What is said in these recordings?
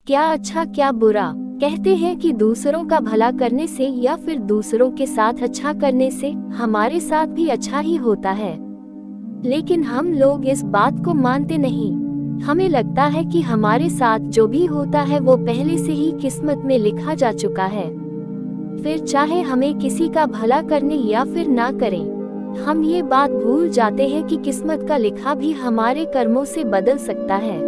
क्या अच्छा क्या बुरा। कहते हैं कि दूसरों का भला करने से या फिर दूसरों के साथ अच्छा करने से हमारे साथ भी अच्छा ही होता है, लेकिन हम लोग इस बात को मानते नहीं। हमें लगता है कि हमारे साथ जो भी होता है वो पहले से ही किस्मत में लिखा जा चुका है, फिर चाहे हमें किसी का भला करने या फिर ना करें। हम ये बात भूल जाते हैं कि किस्मत का लिखा भी हमारे कर्मों से बदल सकता है,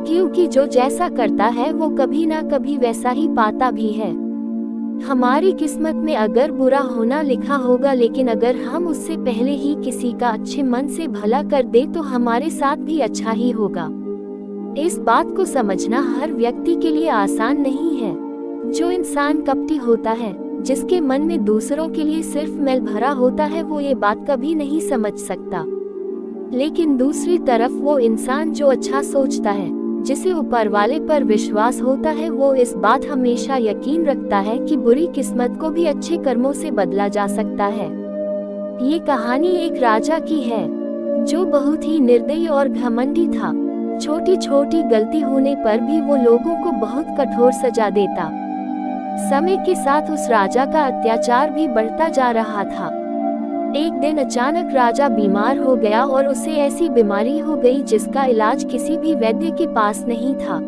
क्योंकि जो जैसा करता है वो कभी ना कभी वैसा ही पाता भी है। हमारी किस्मत में अगर बुरा होना लिखा होगा, लेकिन अगर हम उससे पहले ही किसी का अच्छे मन से भला कर दे तो हमारे साथ भी अच्छा ही होगा। इस बात को समझना हर व्यक्ति के लिए आसान नहीं है। जो इंसान कपटी होता है, जिसके मन में दूसरों के लिए सिर्फ मैल भरा होता है, वो ये बात कभी नहीं समझ सकता। लेकिन दूसरी तरफ वो इंसान जो अच्छा सोचता है, जिसे ऊपर वाले पर विश्वास होता है, वो इस बात हमेशा यकीन रखता है कि बुरी किस्मत को भी अच्छे कर्मों से बदला जा सकता है। ये कहानी एक राजा की है जो बहुत ही निर्दयी और घमंडी था। छोटी छोटी गलती होने पर भी वो लोगों को बहुत कठोर सजा देता। समय के साथ उस राजा का अत्याचार भी बढ़ता जा रहा था। एक दिन अचानक राजा बीमार हो गया और उसे ऐसी बीमारी हो गई जिसका इलाज किसी भी वैद्य के पास नहीं था।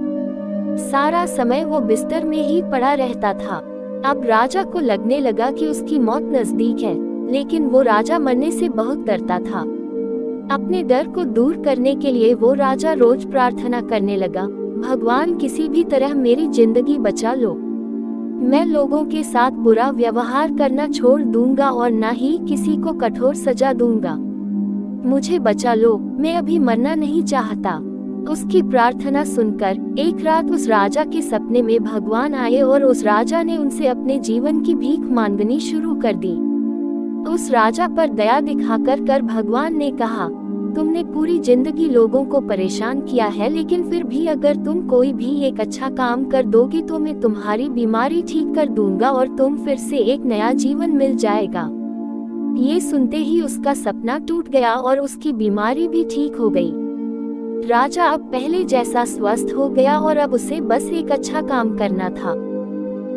सारा समय वो बिस्तर में ही पड़ा रहता था। अब राजा को लगने लगा कि उसकी मौत नजदीक है, लेकिन वो राजा मरने से बहुत डरता था। अपने डर को दूर करने के लिए वो राजा रोज प्रार्थना करने लगा, भगवान किसी भी तरह मेरी जिंदगी बचा लो। मैं लोगों के साथ बुरा व्यवहार करना छोड़ दूंगा और ना ही किसी को कठोर सजा दूंगा। मुझे बचा लो, मैं अभी मरना नहीं चाहता। उसकी प्रार्थना सुनकर एक रात उस राजा के सपने में भगवान आए और उस राजा ने उनसे अपने जीवन की भीख मांगनी शुरू कर दी। उस राजा पर दया दिखाकर भगवान ने कहा, तुमने पूरी जिंदगी लोगों को परेशान किया है, लेकिन फिर भी अगर तुम कोई भी एक अच्छा काम कर दोगे तो मैं तुम्हारी बीमारी ठीक कर दूंगा और तुम फिर से एक नया जीवन मिल जाएगा। ये सुनते ही उसका सपना टूट गया और उसकी बीमारी भी ठीक हो गई। राजा अब पहले जैसा स्वस्थ हो गया और अब उसे बस एक अच्छा काम करना था।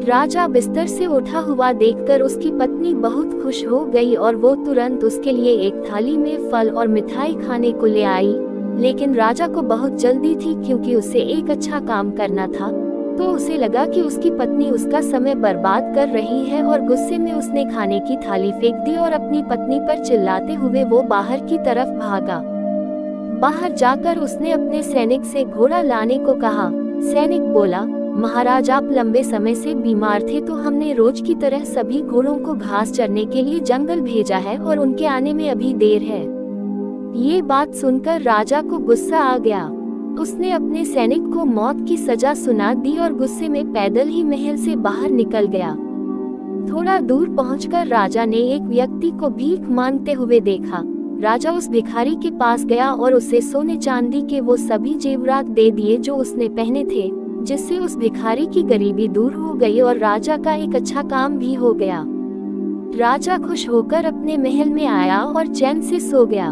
राजा बिस्तर से उठा हुआ देखकर उसकी पत्नी बहुत खुश हो गई और वो तुरंत उसके लिए एक थाली में फल और मिठाई खाने को ले आई। लेकिन राजा को बहुत जल्दी थी, क्योंकि उसे एक अच्छा काम करना था। तो उसे लगा कि उसकी पत्नी उसका समय बर्बाद कर रही है और गुस्से में उसने खाने की थाली फेंक दी और अपनी पत्नी पर चिल्लाते हुए वो बाहर की तरफ भागा। बाहर जाकर उसने अपने सैनिक से घोड़ा लाने को कहा। सैनिक बोला, महाराज आप लंबे समय से बीमार थे तो हमने रोज की तरह सभी घोड़ों को घास चरने के लिए जंगल भेजा है और उनके आने में अभी देर है। ये बात सुनकर राजा को गुस्सा आ गया। उसने अपने सैनिक को मौत की सजा सुना दी और गुस्से में पैदल ही महल से बाहर निकल गया। थोड़ा दूर पहुंचकर राजा ने एक व्यक्ति को भीख मांगते हुए देखा। राजा उस भिखारी के पास गया और उसे सोने चांदी के वो सभी जेवरात दे दिए जो उसने पहने थे, जिससे उस भिखारी की गरीबी दूर हो गई और राजा का एक अच्छा काम भी हो गया। राजा खुश होकर अपने महल में आया और चैन से सो गया।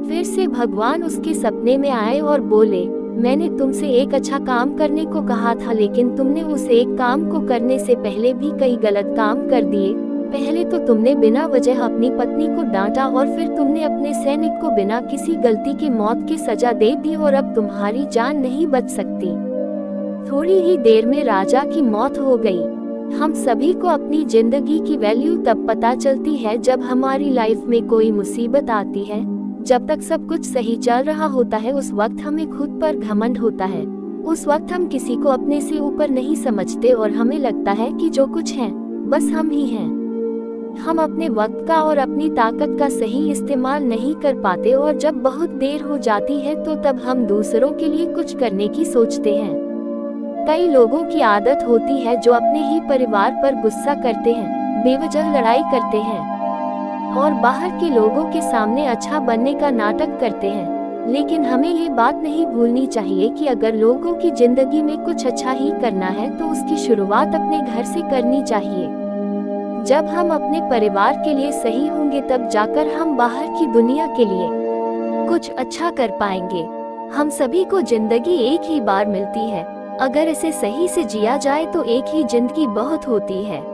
फिर से भगवान उसके सपने में आए और बोले, मैंने तुमसे एक अच्छा काम करने को कहा था, लेकिन तुमने उस एक काम को करने से पहले भी कई गलत काम कर दिए। पहले तो तुमने बिना वजह अपनी पत्नी को डांटा और फिर तुमने अपने सैनिक को बिना किसी गलती के मौत की सजा दे दी और अब तुम्हारी जान नहीं बच सकती। थोड़ी ही देर में राजा की मौत हो गई। हम सभी को अपनी जिंदगी की वैल्यू तब पता चलती है जब हमारी लाइफ में कोई मुसीबत आती है। जब तक सब कुछ सही चल रहा होता है उस वक्त हमें खुद पर घमंड होता है। उस वक्त हम किसी को अपने से ऊपर नहीं समझते और हमें लगता है कि जो कुछ है बस हम ही हैं। हम अपने वक्त का और अपनी ताकत का सही इस्तेमाल नहीं कर पाते और जब बहुत देर हो जाती है तो तब हम दूसरों के लिए कुछ करने की सोचते हैं। कई लोगों की आदत होती है जो अपने ही परिवार पर गुस्सा करते हैं, बेवजह लड़ाई करते हैं और बाहर के लोगों के सामने अच्छा बनने का नाटक करते हैं। लेकिन हमें ये बात नहीं भूलनी चाहिए कि अगर लोगों की जिंदगी में कुछ अच्छा ही करना है तो उसकी शुरुआत अपने घर से करनी चाहिए। जब हम अपने परिवार के लिए सही होंगे तब जाकर हम बाहर की दुनिया के लिए कुछ अच्छा कर पाएंगे। हम सभी को जिंदगी एक ही बार मिलती है, अगर इसे सही से जिया जाए तो एक ही जिंदगी बहुत होती है।